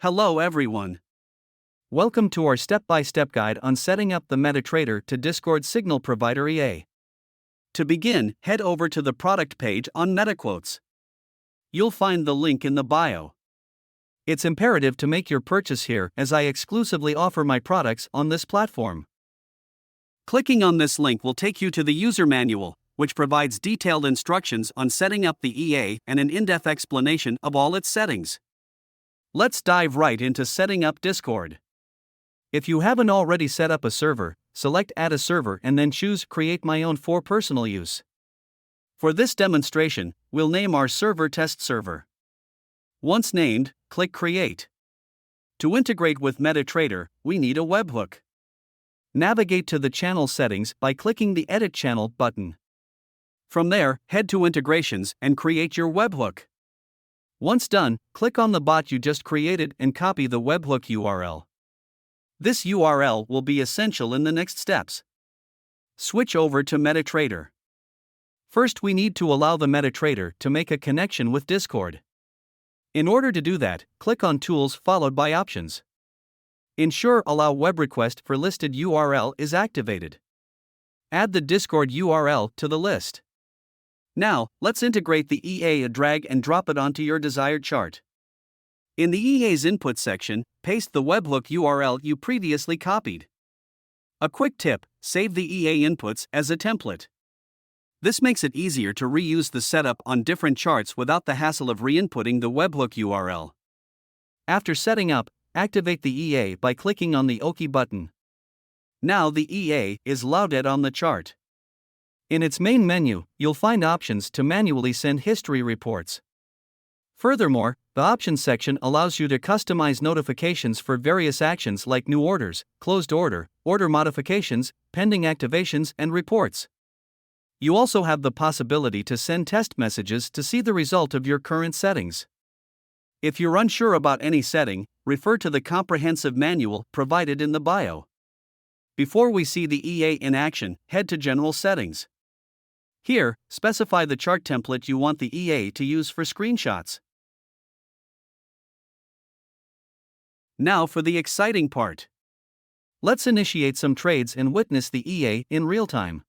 Hello everyone. Welcome to our step-by-step guide on setting up the Metatrader to Discord signal provider EA. To begin, head over to the product page on MetaQuotes. You'll find the link in the bio. It's imperative to make your purchase here as I exclusively offer my products on this platform. Clicking on this link will take you to the user manual, which provides detailed instructions on setting up the EA and an in-depth explanation of all its settings. Let's dive right into setting up Discord. If you haven't already set up a server, select Add a Server and then choose Create My Own for personal use. For this demonstration, we'll name our server Test Server. Once named, click Create. To integrate with Metatrader, we need a webhook. Navigate to the channel settings by clicking the Edit Channel button. From there, head to Integrations and create your webhook. Once done, click on the bot you just created and copy the webhook URL. This URL will be essential in the next steps. Switch over to Metatrader. First, we need to allow the Metatrader to make a connection with Discord. In order to do that, click on Tools followed by Options. Ensure Allow Web Request for listed URL is activated. Add the Discord URL to the list. Now, let's integrate the EA. Drag and drop it onto your desired chart. In the EA's input section, paste the webhook URL you previously copied. A quick tip: save the EA inputs as a template. This makes it easier to reuse the setup on different charts without the hassle of re-inputting the webhook URL. After setting up, activate the EA by clicking on the OK button. Now the EA is loaded on the chart. In its main menu, you'll find options to manually send history reports. Furthermore, the Options section allows you to customize notifications for various actions like new orders, closed order, order modifications, pending activations, and reports. You also have the possibility to send test messages to see the result of your current settings. If you're unsure about any setting, refer to the comprehensive manual provided in the bio. Before we see the EA in action, head to General Settings. Here, specify the chart template you want the EA to use for screenshots. Now for the exciting part. Let's initiate some trades and witness the EA in real time.